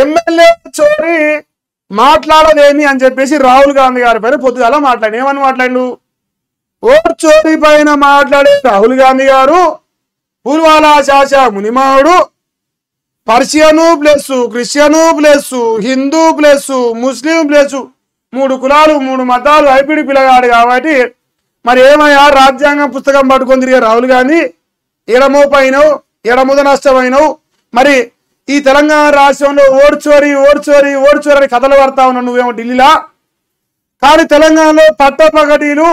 MLA చోరీ మాట్లాడదేమి అని చెప్పేసి రాహుల్ గాంధీ గారి పైన పొద్దుగాల మాట్లాడి ఏమని మాట్లాడు ఓటు చోరీ పైన మాట్లాడే రాహుల్ గాంధీ గారు పుల్వాలా చాచా మునిమావుడు Persian plus Christian plus Hindu plus Muslim plus 3 కులాలు 3 మతాలు ఐపిడి పిల్లగాడు కాబట్టి మరి ఏమయ్యా రాజ్యాంగం పుస్తకం పట్టుకొని తిరిగే రాహుల్ గాంధీ ఎడమోపైనవు ఎడముద నష్టమైనవు మరి ఈ తెలంగాణ రాష్ట్రంలో ఓటు చోరీ అని కథలు పడతా ఉన్నావు నువ్వేమో ఢిల్లీలా కానీ తెలంగాణలో పట్టపగటీలు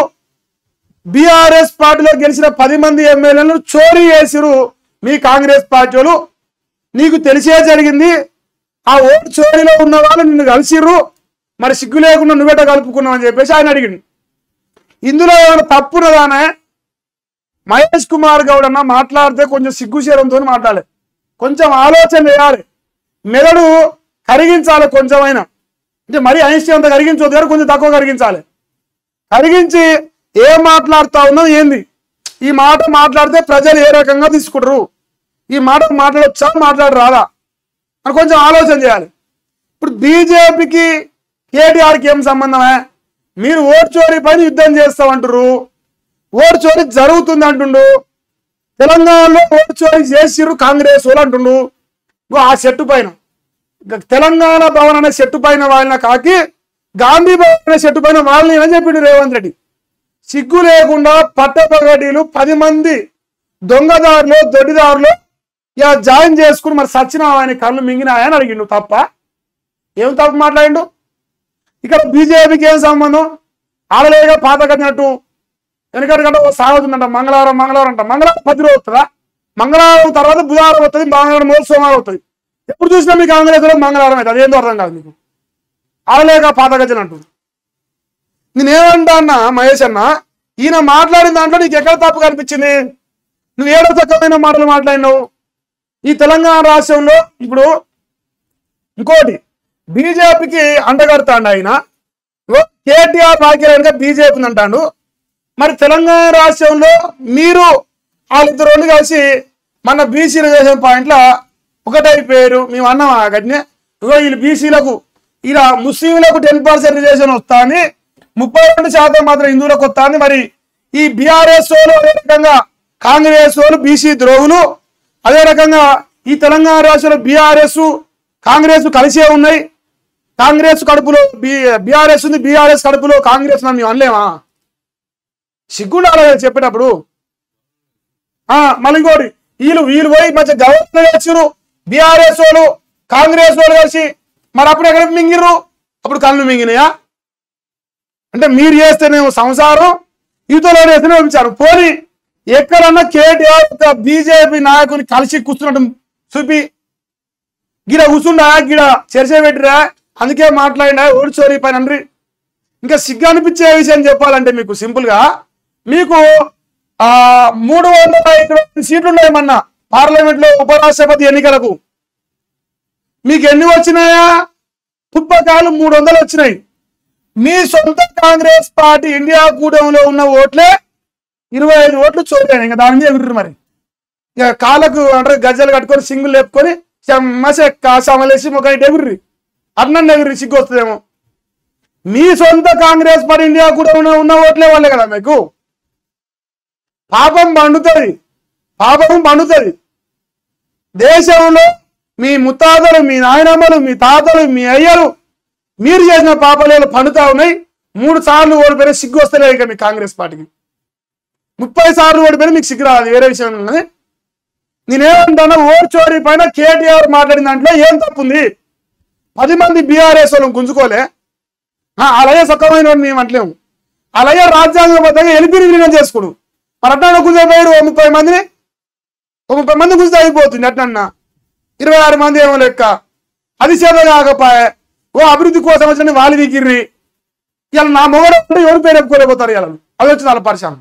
బీఆర్ఎస్ పార్టీలో గెలిచిన 10 మంది ఎమ్మెల్యేలను చోరీ చేసిరు మీ కాంగ్రెస్ పార్టీలు నీకు తెలిసే జరిగింది ఆ ఓటు చోరీలో ఉన్న వాళ్ళు నిన్ను కలిసిర్రు మరి సిగ్గు లేకుండా నువ్వేట కలుపుకున్నావు అని చెప్పేసి ఆయన అడిగింది ఇందులో ఏమైనా తప్పున్నదానే మహేష్ కుమార్ గౌడ్ అన్న మాట్లాడితే కొంచెం సిగ్గుశీరంతో మాట్లాడాలి కొంచెం ఆలోచన చేయాలి మెదడు కరిగించాలి కొంచెమైనా అంటే మరీ ఐన్స్టీన్ అంత కరిగించవద్దు కానీ కొంచెం తక్కువ కరిగించాలి కరిగించి ఏం మాట్లాడుతా ఉన్నావు ఏంది ఈ మాట మాట్లాడితే ప్రజలు ఏ రకంగా తీసుకుంటారు ఈ మాట మాట్లాడొచ్చా మాట్లాడరాదా అని కొంచెం ఆలోచన చేయాలి ఇప్పుడు బీజేపీకి కేటీఆర్కి ఏం సంబంధమే మీరు ఓటు చోరీ పైన యుద్ధం చేస్తామంటారు ఓటు చోరీ జరుగుతుంది అంటుండు తెలంగాణలో ఓటు చోరీ చేసిర్రు కాంగ్రెస్ వాళ్ళు అంటుండు ఆ చెట్టు పైన తెలంగాణ భవన్ అనే చెట్టు పైన వాళ్ళని కాకి గాంధీ భవన్ అనే చెట్టు పైన వాళ్ళని అని చెప్పిండు రేవంత్ రెడ్డి సిగ్గు లేకుండా పట్టపగటీలు 10 మంది దొంగదారులు దొడ్డిదారులు ఇలా జాయిన్ చేసుకుని మరి సచ్చినావాని కళ్ళు మింగినాయని అడిగిండు తప్ప ఏం తప్పు మాట్లాడిండు ఇక్కడ బీజేపీకి ఏం సంబంధం ఆడలేగా పాత కట్టినట్టు వెనకటికంటే సాగుతుందంట మంగళవారం అంట మంగళవారం 10 రోజు వస్తుందా మంగళవారం తర్వాత బుధవారం వస్తుంది మంగళవారం మొదటి సోమవారం వస్తుంది ఎప్పుడు చూసినా మీ కాంగ్రెస్ లో మంగళవారం అవుతుంది అదేందో అర్థం కాదు మీకు ఆడలేక పాత కట్టినట్టు నేనేమంటా అన్నా మహేష్ అన్న ఈయన మాట్లాడిన దాంట్లో నీకు ఎక్కడ తప్పు కనిపించింది నువ్వు ఏడో చక్కమైన మాటలు మాట్లాడినావు ఈ తెలంగాణ రాష్ట్రంలో ఇప్పుడు ఇంకోటి బీజేపీకి అండగడతాడు ఆయన కేటీఆర్ భాగ్యరాజుగా బీజేపీ అంటాడు మరి తెలంగాణ రాష్ట్రంలో మీరు వాళ్ళిద్దరు కలిసి మన బీసీ రిజర్వేషన్ పాయింట్ల ఒకటైపోయారు మేము అన్నాం గట్టినే వీళ్ళు బీసీలకు ఇలా ముస్లింలకు 10% రిజర్వేషన్ వస్తా అని 32% మాత్రం హిందువులకు వస్తా అని మరి ఈ బీఆర్ఎస్ వాళ్ళు అదే రకంగా కాంగ్రెస్ వాళ్ళు బీసీ ద్రోహులు అదే రకంగా ఈ తెలంగాణ రాష్ట్రంలో బీఆర్ఎస్ కాంగ్రెస్ కలిసే ఉన్నాయి కాంగ్రెస్ కడుపులో బీఆర్ఎస్ ఉంది బీఆర్ఎస్ కడుపులో కాంగ్రెస్ మేము అనలేమా సిగ్గుండాలి చెప్పేటప్పుడు మళ్ళీ ఇంకోటి వీళ్ళు పోయి మంచి గవర్నర్ వచ్చారు బీఆర్ఎస్ వాళ్ళు కాంగ్రెస్ వాళ్ళు కలిసి మరి అప్పుడు ఎక్కడ మింగిర్రు అప్పుడు కళ్ళు మింగినాయా అంటే మీరు చేస్తేనేమో సంసారం ఈతలో వేస్తేనే పంపించారు పోనీ ఎక్కడన్నా కేటీఆర్ బీజేపీ నాయకుని కలిసి కూర్చున్నట్టు చూపి గిడ కూర్చుండా గిడ చర్చ పెట్టిరా అందుకే మాట్లాడినా ఓటు చోరీ పైన అండ్రి ఇంకా సిగ్గు అనిపించే విషయం చెప్పాలంటే మీకు సింపుల్ గా మీకు 350 సీట్లు ఉన్నాయమన్నా పార్లమెంట్ లో ఉపరాష్ట్రపతి ఎన్నికలకు మీకు ఎన్ని వచ్చినాయా పుప్పకాలు 300 వచ్చినాయి మీ సొంత కాంగ్రెస్ పార్టీ ఇండియా కూటమిలో ఉన్న ఓట్లే 25 ఓట్లు చోరీ ఇంకా దాని మీద ఎగురు మరి ఇక కాళ్ళకు అంటే గజ్జలు కట్టుకొని సింగులు లేపుకొని సమలేసి ఒక ఎగుర్రి అన్నం ఎగురి సిగ్గు వస్తుందేమో మీ సొంత కాంగ్రెస్ పార్టీ ఇండియా కూటమిలో ఉన్న ఓట్లే వాళ్ళే కదా మీకు పాపం పండుతుంది దేశంలో మీ ముత్తాతలు మీ నాయనమ్మలు మీ తాతలు మీ అయ్యలు మీరు చేసిన పాపాలు పండుతా ఉన్నాయి 3 సార్లు ఓడిపోయినా సిగ్గు వస్తలే ఇక మీ కాంగ్రెస్ పార్టీకి 30 సార్లు ఓడిపోయినా మీకు సిగ్గు రాదు వేరే విషయం ఉన్నది నేనేమంటాను ఓటు చోరీ పైన కేటీఆర్ మాట్లాడిన దాంట్లో ఏం తప్పుంది 10 మంది బీఆర్ఎస్ వాళ్ళని గుంజుకోలే అలాగే సొక్కమైన మేము అంటలేము అలాగే రాజ్యాంగబద్ధంగా ఎలిపిరివిలీనం చేసుకోడు మరి అట్లా గుంజపోయారు 30 మంది గుంజితే అయిపోతుంది అట్లన్నా 26 మంది ఏమో లెక్క అది చేత కాకపోయే అభివృద్ధి కోసం వచ్చిన వాళ్ళు వీకిర్రి ఇలా నా మొగడు ఎవరు పేరు చెప్పుకోలేకపోతారు ఇలా అది వచ్చి చాలా పరిశ్రమ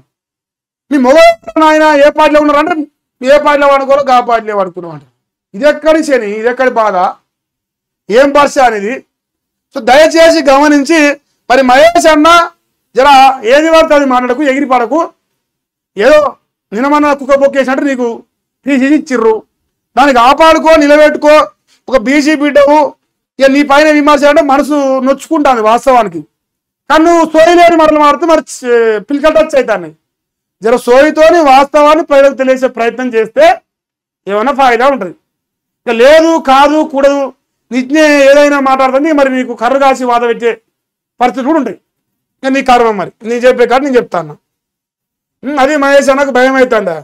మీ మొగడు ఆయన ఏ పార్టీలో ఉన్నారంటే ఏ పార్టీలో వాడుకోరో ఆ పార్టీలో వాడుకున్నాం అంటారు ఇది ఎక్కడి శని ఇది ఎక్కడి బాధ ఏం పరిస్థితి అనేది సో దయచేసి గమనించి మరి మహేష్ అన్న జరా ఏది పడితే అది మాట్లాడకు ఎగిరి పడకు ఏదో నిన్నమన్న కుక్క బొక్కేసినట్టు నీకు తీసి ఇచ్చిర్రు దానికి ఆపాడుకో నిలబెట్టుకో ఒక బీసీ బిడ్డవు ఇక నీ పైన విమర్శ అంటే మనసు నొచ్చుకుంటుంది వాస్తవానికి. కానీ నువ్వు సోయి లేని మరలు మారుతూ మరి పిలికల్ టచ్ అవుతాను. జర సోయితోని వాస్తవాన్ని ప్రజలకు తెలియజేసే ప్రయత్నం చేస్తే ఏమైనా ఫాయిదా ఉంటుంది. ఇక లేదు కాదు కూడదు నిజే ఏదైనా మాట్లాడుతుంది మరి నీకు కర్ర కాసి వాద పెట్టే పరిస్థితి కూడా ఉంటాయి. ఇక నీ కర్మ మరి నీ చెప్పే కాదు నేను చెప్తాను. అది మహేష్ అన్నకు భయం అవుతుందా?